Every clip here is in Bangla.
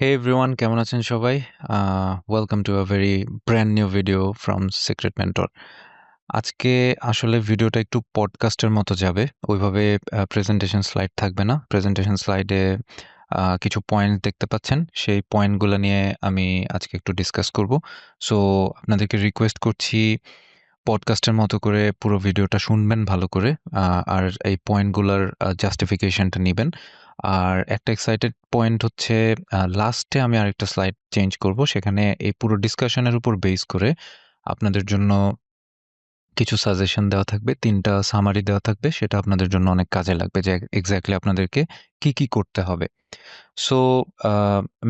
Hey everyone, কেমন আছেন সবাই? Welcome to a very brand new video from secret mentor. আজকে আসলে ভিডিওটা একটু পডকাস্টের মতো যাবে। ওইভাবে প্রেজেন্টেশন স্লাইড থাকবে না। প্রেজেন্টেশন স্লাইডে কিছু পয়েন্ট দেখতে পাচ্ছেন। সেই পয়েন্টগুলো নিয়ে আমি আজকে একটু ডিসকাস করব। সো আপনাদেরকে রিকোয়েস্ট করছি পডকাস্টের মতো করে পুরো ভিডিওটা শুনবেন ভালো করে। আর এই পয়েন্টগুলোর জাস্টিফিকেশনটা নিবেন। আর একটা এক্সাইটেড পয়েন্ট হচ্ছে লাস্টে আমি আরেকটা স্লাইড চেঞ্জ করব। সেখানে এই পুরো ডিসকাশনের উপর বেস করে আপনাদের জন্য কিছু সাজেশন দেওয়া থাকবে। ৩ টা সামারি দেওয়া থাকবে। সেটা আপনাদের জন্য অনেক কাজে লাগবে যে এক্সাক্টলি আপনাদেরকে কি করতে হবে। সো আ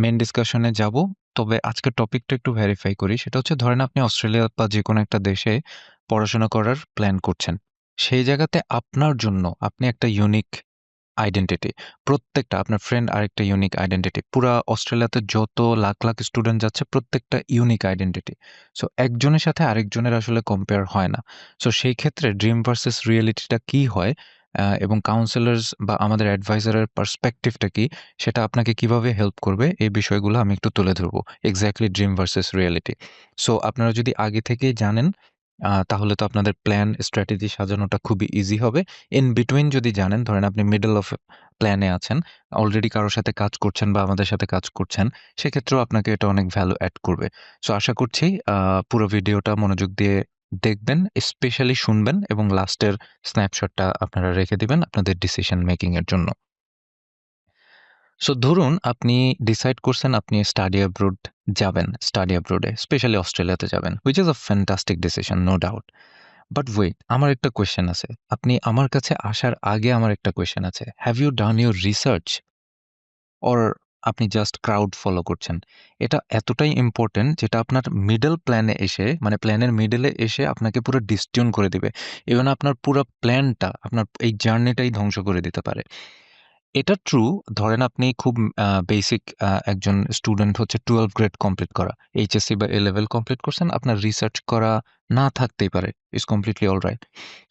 মেইন ডিসকাশনে যাব। তবে আজকের টপিকটা একটু ভেরিফাই করি। সেটা হচ্ছে ধরেন আপনি অস্ট্রেলিয়া বা যেকোনো একটা দেশে পড়াশোনা করার প্ল্যান করছেন। সেই জায়গাতে আপনার জন্য আপনি একটা ইউনিক আইডেন্টিটি। প্রত্যেকটা আপনার ফ্রেন্ড আরেকটা ইউনিক আইডেন্টিটি। পুরা অস্ট্রেলিয়াতে যত লাখ, লাখ স্টুডেন্ট যাচ্ছে প্রত্যেকটা ইউনিক আইডেন্টিটি। সো একজনের সাথে আরেকজনের আসলে কম্পেয়ার হয় না। সো সেই ক্ষেত্রে ড্রিম ভার্সাস রিয়ালিটিটা কি হয় এবং কাউন্সেলরস বা আমাদের অ্যাডভাইজারের পার্সপেক্টিভটা কি, সেটা আপনাকে কিভাবে হেল্প করবে এই বিষয়গুলো আমি একটু তুলে ধরবো। Exactly dream versus reality. So আপনারা যদি আগে থেকেই জানেন তাহলে তো আপনাদের প্ল্যান স্ট্র্যাটেজি সাজানোটা খুবই ইজি হবে। ইন বিটুইন যদি জানেন, ধরেন আপনি মিডল অফ প্ল্যানে আছেন, অলরেডি কারো সাথে কাজ করছেন বা আমাদের সাথে কাজ করছেন, সেক্ষেত্রেও আপনাকে এটা অনেক ভ্যালু অ্যাড করবে। সো আশা করছি পুরো ভিডিওটা মনোযোগ দিয়ে দেখবেন, স্পেশালি শুনবেন এবং লাস্টের স্ন্যাপশটটা আপনারা রেখে দিবেন আপনাদের ডিসিশন মেকিং এর জন্য। সো ধরুন আপনি ডিসাইড করছেন আপনি স্টাডি অ্যাব্রোড যাবেন, স্টাডি অ্যাব্রোডে স্পেশালি অস্ট্রেলিয়াতে যাবেন, which is a fantastic decision, no doubt. But wait, আমার একটা কোয়েশ্চেন আছে। আপনি আমার কাছে আসার আগে আমার একটা কোয়েশ্চেন আছে। Have you done your research? Or আপনি জাস্ট ক্রাউড ফলো করছেন? এটা এতটাই ইম্পোর্টেন্ট যেটা আপনার মিডল প্ল্যানে এসে, মানে প্ল্যানের মিডলে এসে আপনাকে পুরো ডিসটিউন করে দিবে। ইভেন আপনার পুরা প্ল্যানটা, আপনার এই জার্নিটাই ধ্বংস করে দিতে পারে। এটা ট্রু। ধরেন আপনি খুব বেসিক একজন স্টুডেন্ট হচ্ছে 12 গ্রেড কমপ্লিট করা। এইচএসসি বা এ লেভেল কমপ্লিট করছেন। আপনার রিসার্চ করা না থাকতেই পারে। It's completely alright.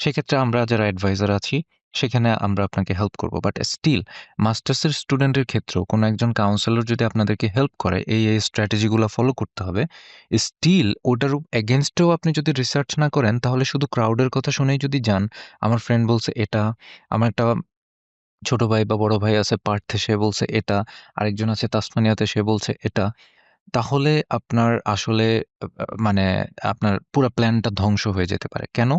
সেক্ষেত্রে আমরা যারা অ্যাডভাইজার আছি, সেখানে আমরা আপনাকে হেল্প করব। বাট স্টিল মাস্টার্সের স্টুডেন্টের ক্ষেত্রেও কোনো একজন কাউন্সেলর যদি আপনাদেরকে হেল্প করে, এই স্ট্র্যাটেজিগুলো ফলো করতে হবে। স্টিল ওটার এগেইনস্টেও আপনি যদি রিসার্চ না করেন, তাহলে শুধু ক্রাউডের কথা শুনেই যদি যান, আমার ফ্রেন্ড বলছে এটা, আমার একটা ছোট ভাই বা বড় ভাই আছে পার্থে, সে বলছে এটা, আরেকজন আছে তাসমানিয়াতে, সে বলছে এটা। তাহলে আপনার আসলে মানে আপনার পুরা প্ল্যানটা ধ্বংস হয়ে যেতে পারে। কেন?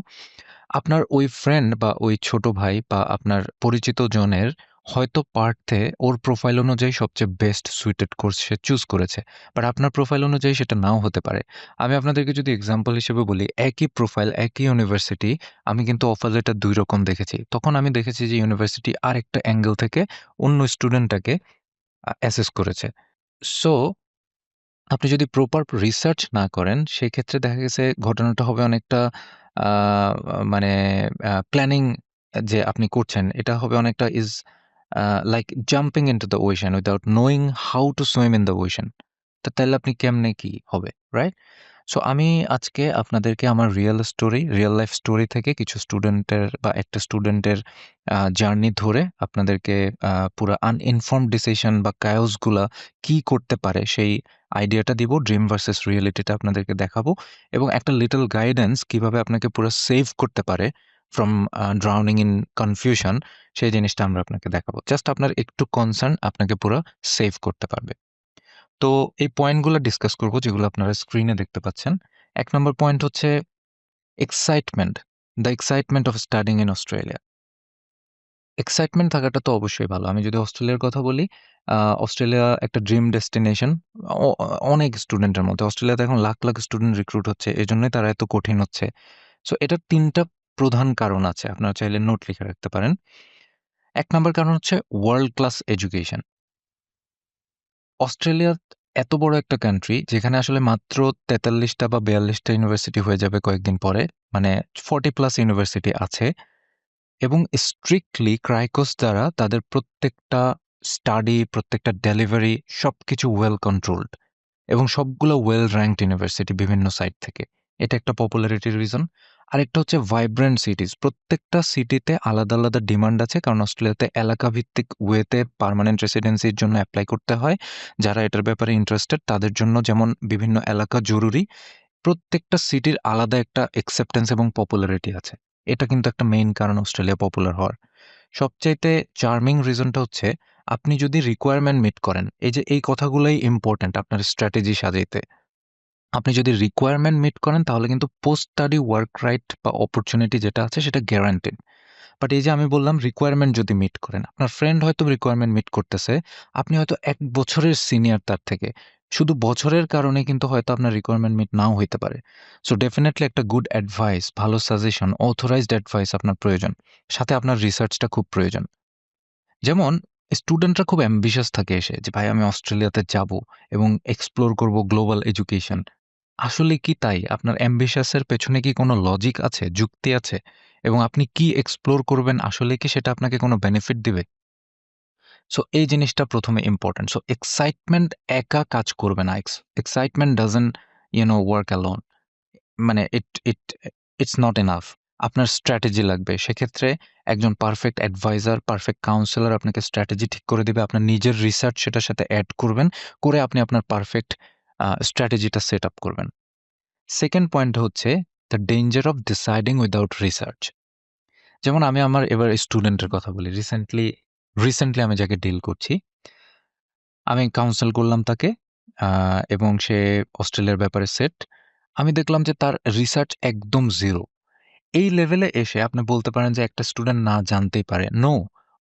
আপনার ওই ফ্রেন্ড বা ওই ছোট ভাই বা আপনার পরিচিত জনের হয়তো পার্থে ওর প্রোফাইল অনুযায়ী সবচেয়ে বেস্ট সুইটেড কোর্স সে চুজ করেছে। বাট আপনার প্রোফাইল অনুযায়ী সেটা নাও হতে পারে। আমি আপনাদেরকে যদি এক্সাম্পল হিসেবে বলি, একই প্রোফাইল, একই ইউনিভার্সিটি, আমি কিন্তু অফার লেটার ২ রকম দেখেছি। তখন আমি দেখেছি যে ইউনিভার্সিটি আরেকটা অ্যাঙ্গেল থেকে অন্য স্টুডেন্টটাকে অ্যাসেস করেছে। সো আপনি যদি প্রপার রিসার্চ না করেন, সেক্ষেত্রে দেখা গেছে ঘটনাটা হবে অনেকটা আ মানে প্ল্যানিং যে আপনি করছেন, এটা হবে অনেকটা like jumping into the ocean without knowing how to swim in the ocean. তো তাইলে আপনি কেমনে কি হবে, রাইট? সো আমি আজকে আপনাদেরকে আমার রিয়াল লাইফ স্টোরি থেকে কিছু স্টুডেন্টের বা একটা স্টুডেন্টের জার্নি ধরে আপনাদেরকে পুরা আনইনফর্মড ডিসিশন বা chaos গুলা কি করতে পারে সেই আইডিয়াটা দিব। ড্রিম ভার্সাস রিয়েলিটিটা আপনাদেরকে দেখাবো এবং একটা লিটল গাইডেন্স কিভাবে আপনাকে পুরো সেভ করতে পারে ফ্রম ড্রাউনিং ইন কনফিউশন, সেই জিনিসটা আমরা আপনাকে দেখাবো। জাস্ট আপনার একটু কনসার্ন আপনাকে পুরো সেভ করতে পারবে। তো এই পয়েন্টগুলো ডিসকাস করব যেগুলো আপনারা স্ক্রিনে দেখতে পাচ্ছেন। ১ নম্বর পয়েন্ট হচ্ছে excitement. The excitement of studying in Australia. Excitement থাকাটা তো অবশ্যই ভালো। আমি যদি অস্ট্রেলিয়ার কথা বলি, আ অস্ট্রেলিয়া একটা ড্রিম ডেস্টিনেশন অ অনেক স্টুডেন্টের মধ্যে। অস্ট্রেলিয়াতে এখন লাখ, লাখ স্টুডেন্ট রিক্রুট হচ্ছে। এজন্যই তারা এত কঠিন হচ্ছে। সো এটার ৩ টা প্রধান কারণ আছে। আপনারা চাইলে নোট লিখে রাখতে পারেন। ১ নাম্বার কারণ হচ্ছে ওয়ার্ল্ড ক্লাস এডুকেশন। অস্ট্রেলিয়া এত বড় একটা কান্ট্রি যেখানে আসলে মাত্র ৪৩ টা বা ৪২ টা ইউনিভার্সিটি হয়ে যাবে কয়েকদিন পরে। মানে 40 প্লাস ইউনিভার্সিটি আছে এবং স্ট্রিক্টলি ক্রাইকোস দ্বারা তাদের প্রত্যেকটা স্টাডি, প্রত্যেকটা ডেলিভারি সবকিছু ওয়েল কন্ট্রোলড এবং সবগুলো ওয়েল র‍্যাঙ্কড ইউনিভার্সিটি বিভিন্ন সাইট থেকে। এটা একটা পপুলারিটির রিজন। আরেকটা হচ্ছে ভাইব্রেন্ট সিটিজ। প্রত্যেকটা সিটিতে আলাদা, আলাদা ডিমান্ড আছে। কারণ অস্ট্রেলিয়াতে এলাকা ভিত্তিক ওয়েতে পার্মানেন্ট রেসিডেন্সির জন্য এপ্লাই করতে হয়। যারা এটার ব্যাপারে ইন্টারেস্টেড তাদের জন্য যেমন বিভিন্ন এলাকা জরুরি, প্রত্যেকটা সিটির আলাদা একটা অ্যাকসেপ্টেন্স এবং পপুলারিটি আছে। এটা কিন্তু একটা মেইন কারণ অস্ট্রেলিয়া পপুলার হওয়ার। সবচাইতে চার্মিং রিজনটা হচ্ছে আপনি যদি রিকোয়ারমেন্ট মিট করেন, এই যে এই কথাগুলোই ইম্পোর্টেন্ট আপনার স্ট্র্যাটেজি সাজাইতে। আপনি যদি রিকোয়ারমেন্ট মিট করেন তাহলে কিন্তু পোস্ট স্টাডি ওয়ার্ক রাইট বা অপরচুনিটি যেটা আছে সেটা গ্যারান্টেড। বাট এই যে আমি বললাম রিকোয়ারমেন্ট যদি মিট করেন, আপনার ফ্রেন্ড হয়তো রিকোয়ারমেন্ট মিট করতেছে, আপনি হয়তো ১ বছরের সিনিয়র তার থেকে। শুধু বছরের কারণে কিন্তু হয়তো আপনার রিকোয়ারমেন্ট মিট নাও হইতে পারে। সো ডেফিনিটলি একটা গুড অ্যাডভাইস, ভালো সাজেশন, অথরাইজড অ্যাডভাইস আপনার প্রয়োজন। সাথে আপনার রিসার্চটা খুব প্রয়োজন। যেমন স্টুডেন্টরা খুব অ্যাম্বিশাস থাকে এসে যে, "ভাই আমি অস্ট্রেলিয়াতে যাবো এবং এক্সপ্লোর করব গ্লোবাল এডুকেশন।" আসলে কি তাই? আপনার অ্যাম্বিশাস এর পেছনে কি কোনো লজিক আছে, যুক্তি আছে? এবং আপনি কি এক্সপ্লোর করবেন আসলে কি সেটা আপনাকে কোনো বেনিফিট দিবে? সো এই জিনিসটা ১ম এ ইম্পোর্টেন্ট। সো এক্সাইটমেন্ট একা কাজ করবে না। Excitement doesn't work alone. মানে ইটস নট এনাফ। আপনার স্ট্র্যাটেজি লাগবে। সেক্ষেত্রে একজন পারফেক্ট অ্যাডভাইজার, পারফেক্ট কাউন্সেলর আপনাকে স্ট্র্যাটেজি ঠিক করে দিবে। আপনার নিজের রিসার্চ সেটার সাথে এড করবেন। করে আপনি আপনার পারফেক্ট স্ট্র্যাটেজিটা সেট আপ করবেন। 2nd পয়েন্ট হচ্ছে the danger of deciding without research. যেমন আমি আমার এবার স্টুডেন্টের কথা বলি। রিসেন্টলি আমি যাকে ডিল করছি, আমি কাউন্সেল করলাম তাকে আ এবং সে অস্ট্রেলিয়ার ব্যাপারে সেট। আমি দেখলাম যে তার রিসার্চ একদম 0। এই লেভেলে এসে আপনি বলতে পারেন যে একটা স্টুডেন্ট না জানতেই পারে। নো,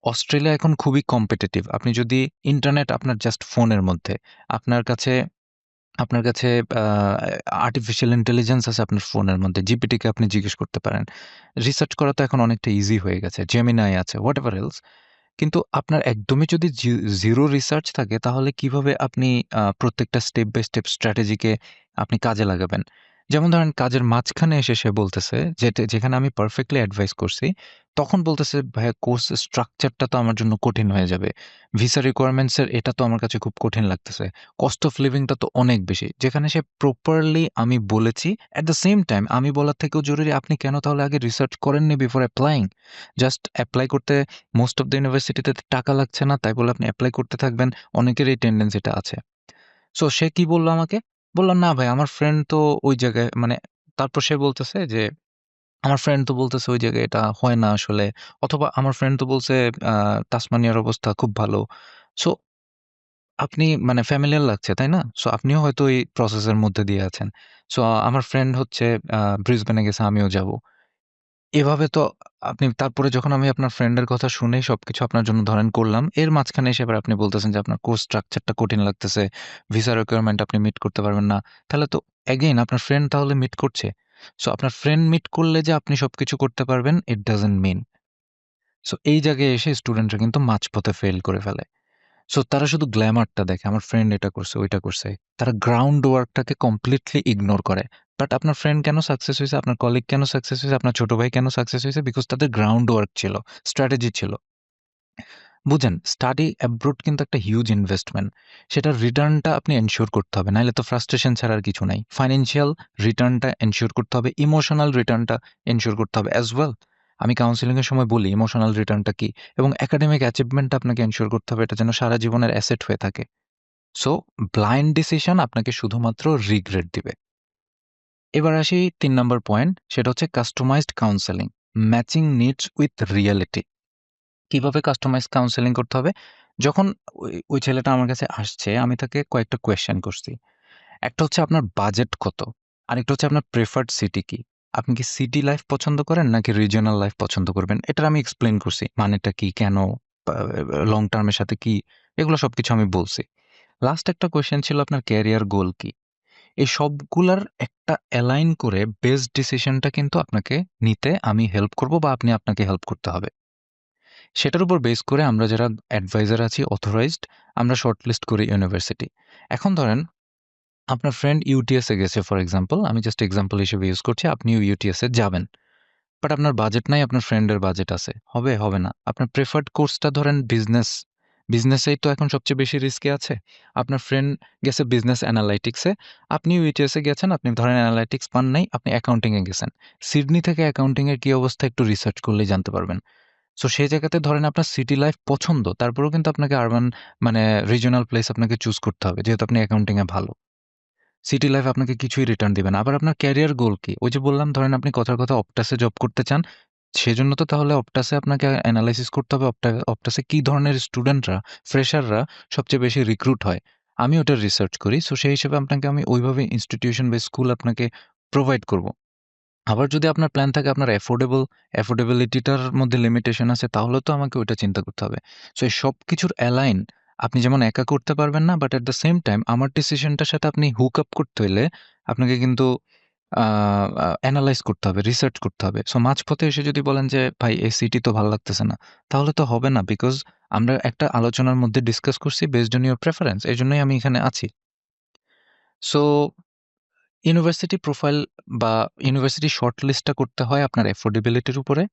অস্ট্রেলিয়া এখন খুবই কম্পিটিটিভ। আপনি যদি ইন্টারনেট আপনার জাস্ট ফোনের মধ্যে, আপনার কাছে আপনার কাছে আ আর্টিফিশিয়াল ইন্টেলিজেন্স আছে আপনার ফোনের মধ্যে। জিপিটিকে আপনি জিজ্ঞেস করতে পারেন। রিসার্চ করা তো এখন অনেকটা ইজি হয়ে গেছে। জেমিনাই আছে, হোয়াটএভার এলস। কিন্তু আপনার একদমই যদি 0 রিসার্চ থাকে তাহলে কিভাবে আপনি প্রত্যেকটা স্টেপ বাই স্টেপ স্ট্র্যাটেজিকে আপনি কাজে লাগাবেন? যেমন ধরেন কাজের মাঝখানে এসে সে বলতেছে যেখানে আমি পারফেক্টলি অ্যাডভাইস করছি, তখন বলতেছে, "ভাইয়া কোর্স স্ট্রাকচারটা তো আমার জন্য কঠিন হয়ে যাবে। ভিসা রিকোয়ারমেন্টস এর এটা তো আমার কাছে খুব কঠিন লাগতেছে। কস্ট অফ লিভিংটা তো অনেক বেশি।" যেখানে সে প্রপারলি আমি বলেছি, এট দ্য সেম টাইম আমি বলার থেকেও জরুরি আপনি কেন তাহলে আগে রিসার্চ করেননি বিফোর অ্যাপ্লাইং? জাস্ট এপ্লাই করতে মোস্ট অফ দ্যা ইউনিভার্সিটিতে টাকা লাগছে না, তাই বলে আপনি এপ্লাই করতে থাকবেন। অনেকের এই টেনডেন্সিটা আছে। সো সে কি বলল আমাকে? বললাম, "না ভাই আমার ফ্রেন্ড তো ওই জায়গায়" মানে তারপর সে বলতেছে যে, "আমার ফ্রেন্ড তো বলতেছে ওই জায়গায় এটা হয় না আসলে। অথবা আমার ফ্রেন্ড তো বলছে আ তাসমানিয়ার অবস্থা খুব ভালো।" সো আপনি মানে ফ্যামিলিয়ার লাগছে, তাই না? সো আপনিও হয়তো এই প্রসেস এর মধ্যে দিয়ে আছেন। সো আমার ফ্রেন্ড হচ্ছে ব্রিসবেনে গেছে, আমিও যাবো। এভাবে তো আপনি তারপরে যখন আমি আপনার ফ্রেন্ডের কথা শুনে সবকিছু আপনার জন্য ধরেন করলাম, এর মাঝখানে এসে এবার আপনি বলতেছেন যে আপনার কোর্স স্ট্রাকচারটা কঠিন লাগতেছে, ভিসা রিকোয়ারমেন্ট আপনি মিট করতে পারবেন না। তাহলে তো এগেইন আপনার ফ্রেন্ড তাহলে মিট করছে। সো আপনার ফ্রেন্ড মিট করলে যে আপনি সবকিছু করতে পারবেন, ইট ডাজন্ট মিন। সো এই জায়গায় এসে স্টুডেন্টরা কিন্তু মাঝপথে ফেইল করে ফেলে। সো তারা শুধু গ্ল্যামারটা দেখে, আমার ফ্রেন্ড এটা করছে, ওইটা করছে। তারা গ্রাউন্ড ওয়ার্কটাকে কমপ্লিটলি ইগনোর করে। বাট আপনার ফ্রেন্ড কেন সাকসেস হইছে, আপনার কলিগ কেন সাকসেস হইছে, আপনার ছোট ভাই কেন সাকসেস হইছে? বিকজ তাদের গ্রাউন্ড ওয়ার্ক ছিল, স্ট্র্যাটেজি ছিল। বুঝেন, স্টাডি অ্যাব্রোড কিন্তু একটা হিউজ ইনভেস্টমেন্ট। সেটার রিটার্নটা আপনি এনশিওর করতে হবে। নাইলে তো ফ্রাস্ট্রেশন ছাড়া আর কিছু নাই। ফাইন্যান্সিয়াল রিটার্নটা এনশিওর করতে হবে, ইমোশনাল রিটার্নটা এনশিওর করতে হবে অ্যাজ ওয়েল। আমি কাউন্সেলিং এর সময় বলি ইমোশনাল রিটার্নটা কি? এবং একাডেমিক অ্যাচিভমেন্টটা আপনাকে এনশিওর করতে হবে এটা যেন সারা জীবনের অ্যাসেট হয়ে থাকে। সো ব্লাইন্ড ডিসিশন আপনাকে শুধুমাত্র রিগ্রেট দিবে। এবার আসি ৩ নাম্বার পয়েন্ট, সেটা হচ্ছে customized counselling, matching needs with reality. কিভাবে কাস্টমাইজ কাউন্সেলিং করতে হবে? যখন ওই ছেলেটা আমার কাছে আসছে, আমি তাকে কয়েকটা কোয়েশ্চেন করছি। একটা হচ্ছে আপনার বাজেট কত? আরেকটা হচ্ছে আপনার প্রেফার্ড সিটি কি? আপনি কি সিটি লাইফ পছন্দ করেন নাকি রিজিওনাল লাইফ পছন্দ করবেন? এটার আমি এক্সপ্লেইন করছি। মানেটা কি? কেন? পা লং টার্ম এর সাথে কি? এগুলো সবকিছু আমি বলছি। লাস্ট একটা কোয়েশ্চেন ছিল আপনার ক্যারিয়ার গোল কি? এই সবগুলার একটা অ্যালাইন করে বেস্ট ডিসিশনটা কিন্তু আপনাকে নিতে আমি হেল্প করব বা আপনাকে হেল্প করতে হবে। সেটার উপর বেস করে আমরা যারা অ্যাডভাইজার আছি অথরাইজড, আমরা শর্টলিস্ট করি ইউনিভার্সিটি। এখন ধরেন আপনার ফ্রেন্ড ইউটিএস এ গেছে ফর এক্সাম্পল, আমি জাস্ট এক্সাম্পল হিসেবে ইউজ করছি। আপনিও ইউটিএস এ যাবেন। বাট আপনার বাজেট নাই, আপনার ফ্রেন্ডের বাজেট আছে। হবে? হবে না। আপনার প্রেফার্ড কোর্সটা ধরেন বিজনেস। বিজনেসেই তো এখন সবচেয়ে বেশি রিস্কে আছে। আপনার ফ্রেন্ড গেছে বিজনেস অ্যানালাইটিক্সে, আপনি ইউএইচএসে গেছেন, আপনি ধরেন অ্যানালাইটিক্স পান নাই, আপনি অ্যাকাউন্টিংয়ে গেছেন। সিডনি থেকে অ্যাকাউন্টিংয়ের কি অবস্থা একটু রিসার্চ করলেই জানতে পারবেন। সো সেই জায়গাতে ধরেন আপনার সিটি লাইফ পছন্দ, তারপরেও কিন্তু আপনাকে আরবান মানে রিজিওনাল প্লেস আপনাকে চুজ করতে হবে যেহেতু আপনি অ্যাকাউন্টিংয়ে ভালো। সিটি লাইফ আপনাকে কিছুই রিটার্ন দিবে না। আবার আপনার ক্যারিয়ার গোল কি? ওই যে বললাম ধরেন আপনি কথার কথা অপটাসে জব করতে চান। সেজন্য তো তাহলে অপটাসে আপনাকে এনালাইসিস করতে হবে অপটাসে কি ধরনের স্টুডেন্টরা, ফ্রেশাররা সবচেয়ে বেশি রিক্রুট হয়। আমি ওটার রিসার্চ করি। সো সেই হিসেবে আপনাকে আমি ওইভাবে ইনস্টিটিউশন বা স্কুল আপনাকে প্রোভাইড করব। আবার যদি আপনার প্ল্যান থাকে আপনার অ্যাফোর্ডেবিলিটিটার মধ্যে লিমিটেশন আছে তাহলে তো আমাকে ওইটা চিন্তা করতে হবে। সো এই সবকিছুর অ্যালাইন আপনি যেমন একা করতে পারবেন না, but at the same time আমার ডিসিশনটার সাথে আপনি হুক আপ করতে হইলে আপনাকে কিন্তু আ আ এনালাইজ করতে হবে, রিসার্চ করতে হবে। সো মাঝপথে এসে যদি বলেন যে, "ভাই এই সিটি তো ভাল লাগতেছে না।" তাহলে তো হবে না। বিকজ আমরা একটা আলোচনার মধ্যে ডিসকাস করছি বেসড অন ইউর প্রেফারেন্স। এজন্যই আমি এখানে আছি। সো ইউনিভার্সিটি প্রোফাইল বা ইউনিভার্সিটি শর্টলিস্টটা করতে হয় আপনার অ্যাফোর্ডেবিলিটির উপরে,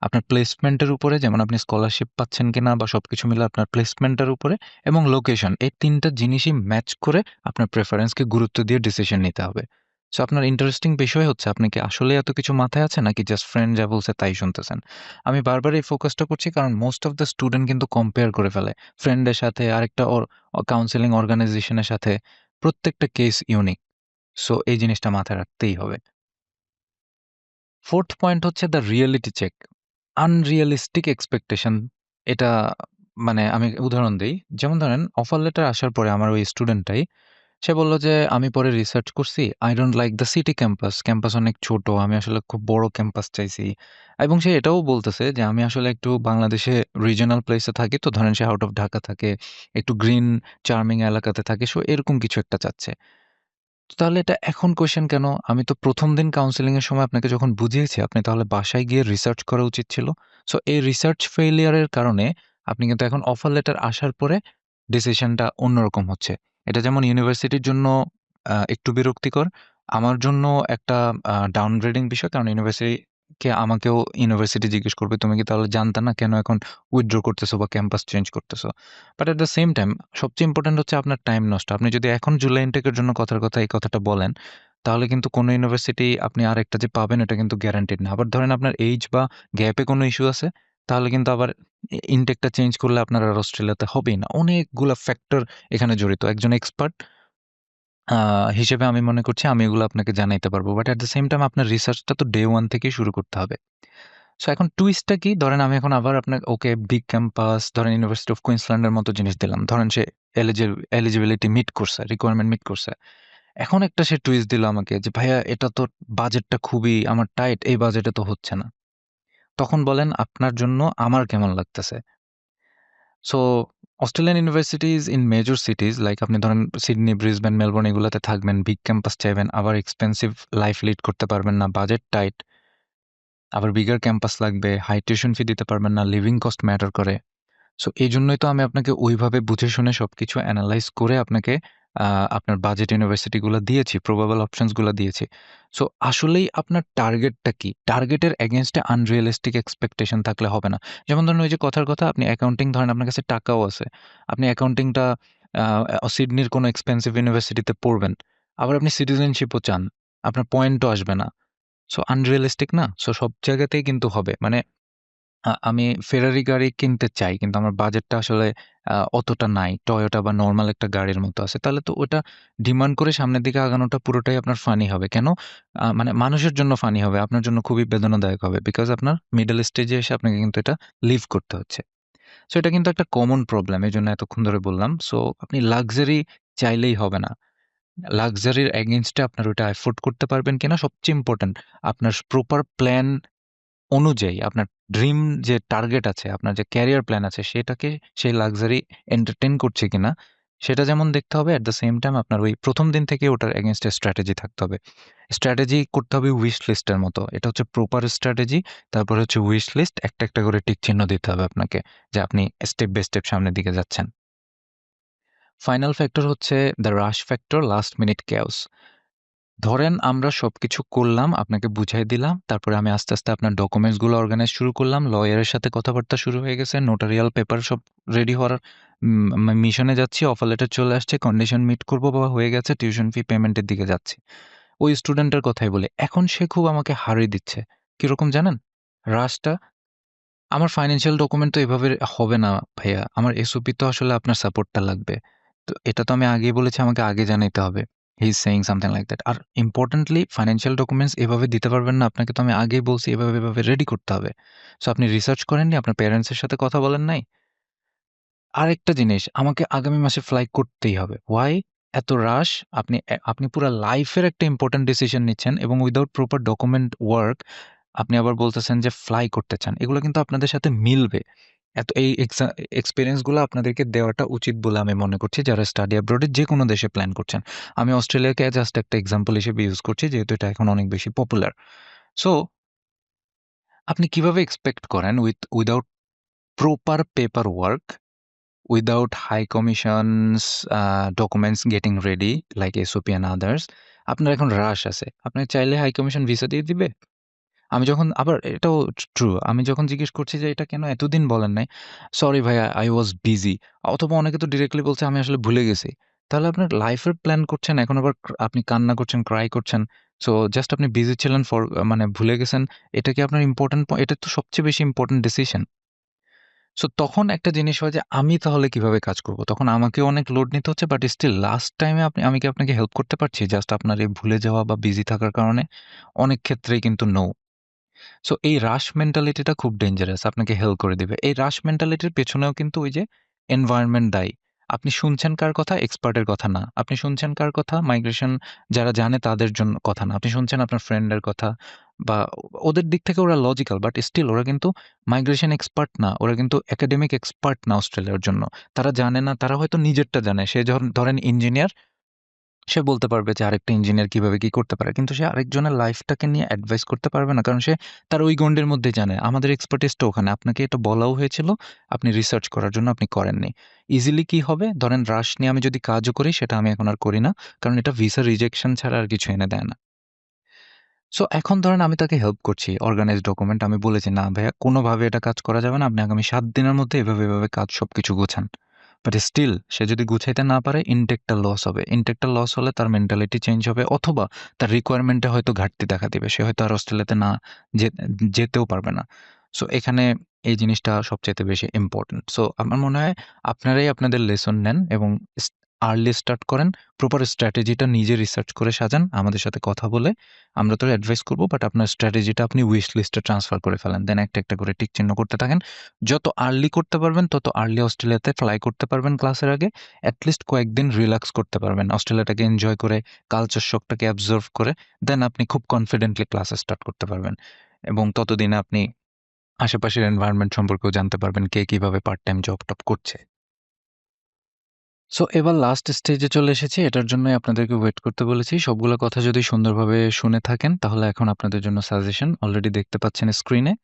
আপনার প্লেসমেন্টের উপরে, যেমন আপনি স্কলারশিপ পাচ্ছেন কিনা বা সবকিছু মিলে আপনার প্লেসমেন্টের উপরে এবং লোকেশন। এই ৩ টা জিনিসই ম্যাচ করে আপনার প্রেফারেন্সকে গুরুত্ব দিয়ে ডিসিশন নিতে হবে। সো আপনার ইন্টারেস্টিং বিষয় হচ্ছে আপনি কি আসলেই এত কিছু মাথায় আছে নাকি জাস্ট ফ্রেন্ড যা বলছে তাই শুনতেছেন? আমি বারবার এই ফোকাসটা করছি কারণ মোস্ট অফ দ্য স্টুডেন্ট কিন্তু কম্পেয়ার করে ফেলে। ফ্রেন্ডের সাথে আরেকটা কাউন্সেলিং অর্গানাইজেশনের সাথে। প্রত্যেকটা কেস ইউনিক। সো এই জিনিসটা মাথায় রাখতেই হবে। 4th পয়েন্ট হচ্ছে the reality check. Unrealistic expectation, এটা মানে আমি উদাহরণ দেই। যেমন ধরেন অফার লেটার আসার পরে আমার ওই স্টুডেন্টটাই সে বলল যে, "আমি পরে রিসার্চ করছি। I don't like the city campus. Campus অনেক ছোট। আমি আসলে খুব বড় ক্যাম্পাস চাইছি।" এবং সে এটাও বলতেছে যে, "আমি আসলে একটু বাংলাদেশে রিজিওনাল প্লেসে থাকি। তো ধরেন সে আউট অফ ঢাকা থাকে। একটু গ্রিন চার্মিং এলাকাতে থাকে। সো এরকম কিছু একটা চাচ্ছে।" তো তাহলে এটা এখন কোয়েশ্চেন কেন? আমি তো ১ম দিন কাউন্সেলিং এর সময় আপনাকে যখন বুঝিয়েছি, আপনি তাহলে বাসায় গিয়ে রিসার্চ করা উচিত ছিল। সো এই রিসার্চ ফেইলিউর এর কারণে আপনি কিন্তু এখন অফার লেটার আসার পরে ডিসিশনটা অন্যরকম হচ্ছে। এটা যেমন ইউনিভার্সিটির জন্য একটু বিরক্তিকর। আমার জন্য একটা ডাউনগ্রেডিং বিষয়। কারণ আমাকেও ইউনিভার্সিটি জিজ্ঞেস করবে, "তুমি কি তাহলে জানতা না কেন এখন উইথড্র করতেছো বা ক্যাম্পাস চেঞ্জ করতেছো?" But at the same time সবচেয়ে ইম্পোর্টেন্ট হচ্ছে আপনার টাইম নষ্ট। আপনি যদি এখন জুলাই ইনটেকের জন্য কথার কথা এই কথাটা বলেন, তাহলে কিন্তু কোনো ইউনিভার্সিটি আপনি আরেকটা যে পাবেন এটা কিন্তু গ্যারান্টিড না। আবার ধরেন আপনার এইজ বা গ্যাপে কোনো ইস্যু আছে, তাহলে কিন্তু আবার ইনটেকটা চেঞ্জ করলে আপনার আর অস্ট্রেলিয়াতে হবেই না। অনেকগুলা ফ্যাক্টর এখানে জড়িত। একজন এক্সপার্ট আ হিসেবে আমি মনে করছি আমি এগুলো আপনাকে জানাইতে পারব। But at the same time আপনার রিসার্চটা তো ডে 1 থেকেই শুরু করতে হবে। সো এখন টুইস্টটা কি? ধরেন আমি এখন আবার ওকে বিগ ক্যাম্পাস ধরেন ইউনিভার্সিটি অফ কুইন্সল্যান্ডের মতো জিনিস দিলাম। ধরেন সে এলিজিবিলিটি মিট করছে, রিকোয়ারমেন্ট মিট করছে। এখন একটা সে টুইস্ট দিল আমাকে যে, "ভাইয়া এটা তো বাজেটটা খুবই আমার টাইট, এই বাজেটে তো হচ্ছে না।" তখন বলেন আপনার জন্য আমার কেমন লাগতেছে? So Australian universities in major সিটিজ like আপনি ধরেন সিডনি, ব্রিসবেন, মেলবোর্ন এগুলাতে থাকবেন, বিগ ক্যাম্পাস চাইবেন, আবার এক্সপেনসিভ লাইফ লিড করতে পারবেন না, বাজেট টাইট, আবার বিগার ক্যাম্পাস লাগবে, হাই টিউশন ফি দিতে পারবেন না, লিভিং কস্ট ম্যাটার করে। সো এইজন্যই তো আমি আপনাকে ওইভাবে বুঝে শুনে সবকিছু এনালাইজ করে আপনাকে আ আপনার বাজেট ইউনিভার্সিটি গুলা দিয়েছি, প্রবাবল অপশনস গুলা দিয়েছি। সো আসলেই আপনার টার্গেটটা কি? টার্গেটের এগেইনস্ট এ আনরিয়ালিস্টিক এক্সপেকটেশন থাকলে হবে না। যেমন ধরুন ওই যে কথার কথা আপনি অ্যাকাউন্টিং ধরেন আপনার কাছে টাকাও আছে। আপনি অ্যাকাউন্টিংটা আ সিডনির কোনো এক্সপেনসিভ ইউনিভার্সিটিতে পড়বেন। আবার আপনি সিটিজেনশিপও চান। আপনার পয়েন্টও আসবে না। সো আনরিয়ালিস্টিক না? সো সব জায়গাতেই কিন্তু হবে। মানে আমি ফেরারি গাড়ি কিনতে চাই। কিন্তু আমার বাজেটটা আসলে অতটা নাই। টয়োটা বা নরমাল একটা গাড়ির মতো আছে। তাহলে তো ওটা ডিমান্ড করে সামনের দিকে আগানোটা পুরোটাই আপনার ফানি হবে। কেন? মানে মানুষের জন্য ফানি হবে। আপনার জন্য খুবই বেদনাদায়ক হবে। বিকজ আপনার মিডল স্টেজে এসে আপনাকে কিন্তু এটা লিভ করতে হচ্ছে। সো এটা কিন্তু একটা কমন প্রবলেম। এজন্য এতক্ষণ ধরে বললাম। সো আপনি লাক্সারি চাইলেই হবে না। লাক্সারির এগেইনস্ট এ আপনার ওইটা এফোর্ড করতে পারবেন কিনা সবচেয়ে ইম্পোর্টেন্ট। আপনার প্রপার প্ল্যান অনুযায়ী আপনার ড্রিম যে টার্গেট আছে, আপনার যে ক্যারিয়ার প্ল্যান আছে সেটাকে সেই লাক্সারি এন্টারটেইন করছে কিনা সেটা যেমন দেখতে হবে এট দ্য সেম টাইম আপনার ওই ১ম দিন থেকে ওটার এগেইনস্ট এ স্ট্র্যাটেজি থাকতে হবে। স্ট্র্যাটেজি করতে হবে উইশ লিস্টের মতো। এটা হচ্ছে প্রপার স্ট্র্যাটেজি। তারপরে হচ্ছে উইশ লিস্ট একটা, একটা করে টিক চিহ্ন দিতে হবে আপনাকে যে আপনি স্টেপ বাই স্টেপ সামনের দিকে যাচ্ছেন। ফাইনাল ফ্যাক্টর হচ্ছে the rush factor, last minute chaos. ধরেন আমরা সবকিছু করলাম, আপনাকে বুঝাই দিলাম। তারপরে আমি আস্তে, আস্তে আপনার ডকুমেন্টস গুলো অর্গানাইজ শুরু করলাম। লয়ারের সাথে কথাবার্তা শুরু হয়ে গেছে। নোটারিয়াল পেপার সব রেডি হওয়ার মিশনে যাচ্ছি, অফার লেটার চলে আসছে, কন্ডিশন মিট করব বা হয়ে গেছে, টিউশন ফি পেমেন্টের দিকে যাচ্ছি। ওই স্টুডেন্টের কথাই বলি। এখন সে খুব আমাকে হার্রি দিচ্ছে। কিরকম জানেন? রাশটা আমার ফাইন্যান্সিয়াল ডকুমেন্ট তো এভাবে হবে না ভাইয়া। আমার এসওপি তো আসলে আপনার সাপোর্টটা লাগবে। তো এটা তো আমি আগেই বলেছি আমাকে আগে জানাইতে হবে। He is saying something like that. আর ইম্পোর্টেন্টলি ফাইন্যান্সিয়াল ডকুমেন্টস এভাবে দিতে পারবেন না। আপনাকে তো আমি আগেই বলছি এভাবে রেডি করতে হবে। সো আপনি রিসার্চ করেননি, আপনার প্যারেন্টস এর সাথে কথা বলেন নাই? আরেকটা জিনিস, আমাকে আগামী মাসে ফ্লাই করতেই হবে। হোয়াই? এত রাশ? আপনি পুরা লাইফের একটা ইম্পোর্টেন্ট ডিসিশন নিচ্ছেন এবং উইথআউট প্রপার ডকুমেন্ট ওয়ার্ক আপনি আবার বলতেছেন যে ফ্লাই করতে চান। এগুলো কিন্তু আপনাদের সাথে মিলবে। এই এক্সপেরিয়েন্স গুলো আপনাদেরকে দেওয়াটা উচিত বলে আমি মনে করছি যারা স্টাডি অ্যাব্রড এ যেকোনো দেশে প্ল্যান করছেন। আমি অস্ট্রেলিয়াকে জাস্ট একটা এক্সাম্পল হিসেবে ইউজ করছি যেহেতু এটা এখন অনেক বেশি পপুলার। সো আপনি কিভাবে এক্সপেক্ট করেন without proper paper work, without high commissions, documents getting ready like SOP and others, আপনার এখন রাশ আছে। আপনি চাইলে হাই কমিশন ভিসা দিয়ে দিবে? আমি যখন আবার এটাও ট্রু। আমি যখন জিজ্ঞেস করছি যে, "এটা কেন এতদিন বলেন নাই?" "সরি ভাইয়া, I was busy." অথবা অনেকে তো ডিরেক্টলি বলছে, "আমি আসলে ভুলে গেছি।" তাহলে আপনার লাইফের প্ল্যান করছেন, এখন আবার আপনি কান্না করছেন, ক্রাই করছেন। সো জাস্ট আপনি বিজি ছিলেন মানে ভুলে গেছেন। এটা কি আপনার ইম্পোর্টেন্ট এটা তো সবচেয়ে বেশি ইম্পোর্টেন্ট ডিসিশন। সো তখন একটা জিনিস হয় যে আমি তাহলে কিভাবে কাজ করব? তখন আমাকেও অনেক লোড নিতে হচ্ছে বাট স্টিল লাস্ট টাইমে আমি কি আপনাকে হেল্প করতে পারছি? জাস্ট আপনার এই ভুলে যাওয়া বা বিজি থাকার কারণে? অনেক ক্ষেত্রেই কিন্তু নো। সো এই রাশ মেন্টালিটিটা খুব ডেঞ্জারাস। আপনাকে হেল করে দিবে। এই রাশ মেন্টালিটির পেছনেও কিন্তু ওই যে এনভায়রনমেন্ট দায়ী। আপনি শুনছেন কার কথা? এক্সপার্টের কথা না। আপনি শুনছেন কার কথা? মাইগ্রেশন যারা জানে তাদের জন্য কথা না। আপনি শুনছেন আপনার ফ্রেন্ডের কথা বা ওদের দিক থেকে ওরা লজিক্যাল বাট স্টিল ওরা কিন্তু মাইগ্রেশন এক্সপার্ট না। ওরা কিন্তু একাডেমিক এক্সপার্ট না অস্ট্রেলিয়ার জন্য। তারা জানে না, তারা হয়তো নিজেরটা জানে। সে যখন ধরেন ইঞ্জিনিয়ার সে বলতে পারবে যে আরেকটা ইঞ্জিনিয়ার কিভাবে কি করতে পারে। কিন্তু সে আরেকজনের লাইফটাকে নিয়ে অ্যাডভাইস করতে পারবে না। কারণ সে তার ওই গণ্ডের মধ্যেই জানে। আমাদের এক্সপার্টিস তো ওখানে। আপনাকে এটা বলাও হয়েছিল, আপনি রিসার্চ করার জন্য আপনি করেননি। ইজিলি কি হবে? ধরেন রাশ নিয়ে আমি যদি কাজও করি সেটা আমি এখন আর করি না। কারণ এটা ভিসা রিজেকশন ছাড়া আর কিছু এনে দেয় না। সো এখন ধরেন আমি তাকে হেল্প করছি। অর্গানাইজড ডকুমেন্ট আমি বলেছি, "না ভাইয়া কোনোভাবে এটা কাজ করা যাবে না। আপনি আগামী ৭ দিনের মধ্যে এভাবে কাজ সবকিছু গোছান।" বাট স্টিল সে যদি গুছাইতে না পারে ইনটেকটা লস হবে। ইনটেকটা লস হলে তার মেন্টালিটি চেঞ্জ হবে অথবা তার রিকোয়ারমেন্টে হয়তো ঘাটতি দেখা দিবে। সে হয়তো আর অস্ট্রেলিয়াতে না যে যেতেও পারবে না। সো এখানে এই জিনিসটা সবচাইতে বেশি ইম্পোর্টেন্ট। সো আমার মনে হয় আপনারাই আপনাদের লেসন নেন এবং আর্লি স্টার্ট করেন। প্রপার স্ট্র্যাটেজিটা নিজে রিসার্চ করে সাজান। আমাদের সাথে কথা বলে আমরা তো অ্যাডভাইস করব বাট আপনার স্ট্র্যাটেজিটা আপনি উইশ লিস্টে ট্রান্সফার করে ফেলেন। দেন একটা করে টিক চিহ্ন করতে থাকেন। যত আর্লি করতে পারবেন তত আর্লি অস্ট্রেলিয়াতে ফ্লাই করতে পারবেন ক্লাসের আগে। এটলিস্ট কয়েকদিন রিল্যাক্স করতে পারবেন। অস্ট্রেলিয়াটাকে এনজয় করে, কালচার শকটাকে অ্যাবজর্ভ করে দেন আপনি খুব কনফিডেন্টলি ক্লাসে স্টার্ট করতে পারবেন। এবং ততদিনে আপনি আশেপাশের এনভায়রনমেন্ট সম্পর্কেও জানতে পারবেন কে কিভাবে পার্ট টাইম জব-টব করছে। সো এবার লাস্ট স্টেজে চলে এসেছি। এটার জন্যই আপনাদেরকে ওয়েট করতে বলেছি। সবগুলো কথা যদি সুন্দরভাবে শুনে থাকেন তাহলে এখন আপনাদের জন্য সাজেশন অলরেডি দেখতে পাচ্ছেন স্ক্রিনে।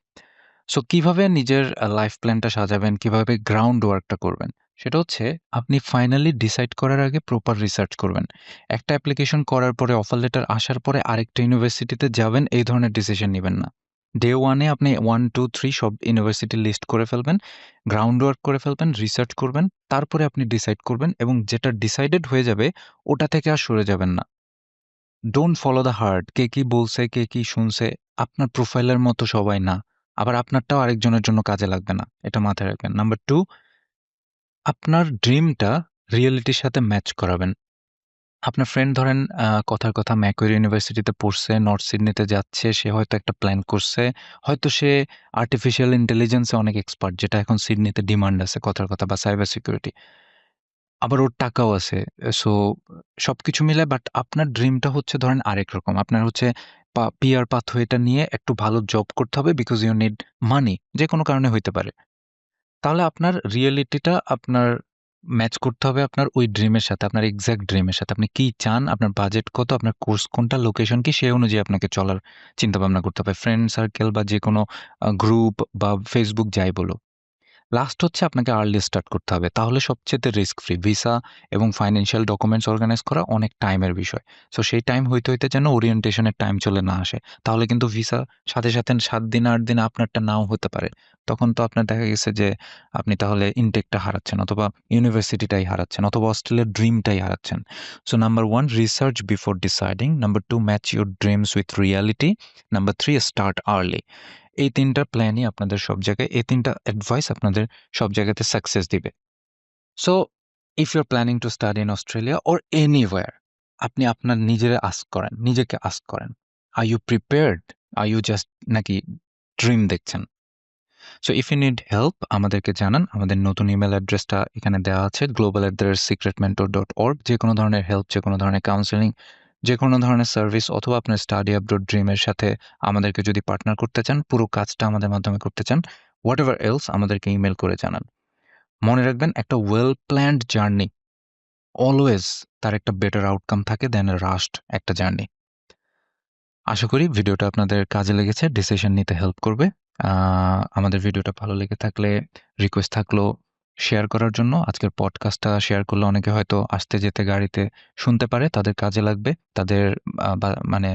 সো কিভাবে নিজের লাইফ প্ল্যানটা সাজাবেন, কিভাবে গ্রাউন্ড ওয়ার্কটা করবেন? সেটা হচ্ছে আপনি ফাইনালি ডিসাইড করার আগে প্রপার রিসার্চ করবেন। একটা অ্যাপ্লিকেশন করার পরে অফার লেটার আসার পরে আরেকটা ইউনিভার্সিটিতে যাবেন এই ধরনের ডিসিশন নিবেন না। ডে 1 এ আপনি 1, 2, 3 সব ইউনিভার্সিটি লিস্ট করে ফেলবেন। গ্রাউন্ড ওয়ার্ক করে ফেলবেন, রিসার্চ করবেন। তারপরে আপনি ডিসাইড করবেন এবং যেটা ডিসাইডেড হয়ে যাবে ওটা থেকে আর সরে যাবেন না। Don't follow the heart. কে কি বলছে, কে কি শুনছে, আপনার প্রোফাইলের মতো সবাই না। আবার আপনারটাও আরেকজনের জন্য কাজে লাগবে না। এটা মাথায় রাখবেন। নাম্বার 2 আপনার ড্রিমটা রিয়েলিটির সাথে ম্যাচ করাবেন। আপনার ফ্রেন্ড ধরেন কথার কথা ম্যাকোয়ারি ইউনিভার্সিটিতে পড়ছে, নর্থ সিডনিতে যাচ্ছে। সে হয়তো একটা প্ল্যান করছে। হয়তো সে আর্টিফিশিয়াল ইন্টেলিজেন্স এ অনেক এক্সপার্ট যেটা এখন সিডনিতে ডিমান্ড আছে কথার কথা বা সাইবার সিকিউরিটি। আবার ওর টাকাও আছে। সো সবকিছু মিলায় বাট আপনার ড্রিমটা হচ্ছে ধরেন আরেক রকম। আপনার হচ্ছে পিআর পাথওয়েটা নিয়ে একটু ভালো জব করতে হবে বিকজ ইউ নিড মানি। যেকোনো কারণে হইতে পারে। তাহলে আপনার রিয়েলিটিটা আপনার ম্যাচ করতে হবে আপনার ওই ড্রিমের সাথে, আপনার এক্সাক্ট ড্রিমের সাথে। আপনি কি চান, আপনার বাজেট কত, আপনার কোর্স কোনটা, লোকেশন কি, সেই অনুযায়ী আপনাকে চলার চিন্তাভাবনা করতে হবে। ফ্রেন্ড সার্কেল বা যেকোনো গ্রুপ বা Facebook যাই বলুক। লাস্ট হচ্ছে আপনাকে আর্লি স্টার্ট করতে হবে, তাহলে সবচেয়ে রিস্ক ফ্রি। ভিসা এবং ফাইন্যান্সিয়াল ডকুমেন্টস অর্গানাইজ করা অনেক টাইমের বিষয়। সো সেই টাইম হইতে হইতে যেন ওরিয়েন্টেশনের টাইম চলে না আসে, তাহলে কিন্তু ভিসা সাথে সাথে 7 দিন 8 দিন আপনারটা নাও হতে পারে। তখন তো আপনার দেখা গেছে যে আপনি তাহলে ইনটেকটা হারাচ্ছেন, অথবা ইউনিভার্সিটিটাই হারাচ্ছেন, অথবা অস্ট্রেলিয়ার ড্রিমটাই হারাচ্ছেন। So number 1, research before deciding. Number 2, match your dreams with reality. Number 3, start early. এই 3টা প্ল্যানই আপনাদের সব জায়গায়, এই 3টা অ্যাডভাইস আপনাদের সব জায়গাতে সাকসেস দিবে। So if you are planning to study in Australia or anywhere, আপনি আপনার নিজেকে আস্ক করেন, are you prepared? Are you just নাকি ড্রিম দেখছেন? So if you need help, আমাদেরকে জানান। আমাদের নতুন ইমেল অ্যাড্রেসটা এখানে দেওয়া আছে, global@secretmentor.org। যে কোনো ধরনের হেল্প, যে কোনো ধরনের কাউন্সেলিং, যে কোনো ধরনের সার্ভিস, অথবা আপনার স্টাডি অ্যাব্রোড ড্রিমের সাথে আমাদেরকে যদি পার্টনার করতে চান, পুরো কাজটা আমাদের মাধ্যমে করতে চান, হোয়াট এভার এলস, আমাদেরকে ইমেল করে জানান। মনে রাখবেন, একটা ওয়েল প্ল্যান্ড জার্নি অলওয়েজ তার একটা বেটার আউটকাম থাকে দেন রাশড একটা জার্নি। আশা করি ভিডিওটা আপনাদের কাজে লেগেছে, ডিসিশন নিতে হেল্প করবে। আমাদের ভিডিওটা ভালো লেগে থাকলে রিকোয়েস্ট থাকলো শেয়ার করার জন্য। আজকের পডকাস্টটা শেয়ার করলে অনেকে হয়তো আসতে যেতে গাড়িতে শুনতে পারে, তাদের কাজে লাগবে। তাদের মানে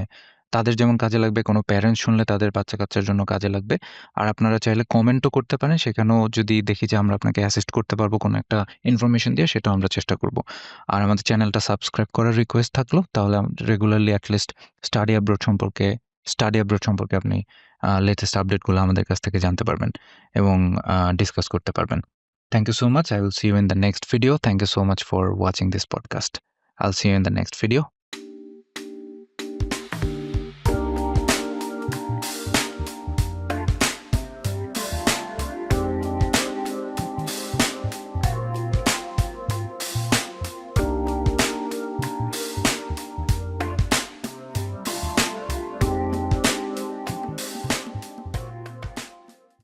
তাদের যেমন কাজে লাগবে, কোনো প্যারেন্টস শুনলে তাদের বাচ্চা-কাচ্চার জন্য কাজে লাগবে। আর আপনারা চাইলে কমেন্টও করতে পারেন, সেখানেও যদি দেখি যে আমরা আপনাকে অ্যাসিস্ট করতে পারবো কোনো একটা ইনফরমেশন দিয়ে, সেটাও আমরা চেষ্টা করব। আর আমাদের চ্যানেলটা সাবস্ক্রাইব করার রিকোয়েস্ট থাকলো, তাহলে রেগুলারলি অ্যাটলিস্ট স্টাডি অ্যাব্রোড সম্পর্কে আপনি লেটেস্ট আপডেটগুলো আমাদের কাছ থেকে জানতে পারবেন এবং ডিসকাস করতে পারবেন। Thank you so much. I will see you in the next video. Thank you so much for watching this podcast. I'll see you in the next video.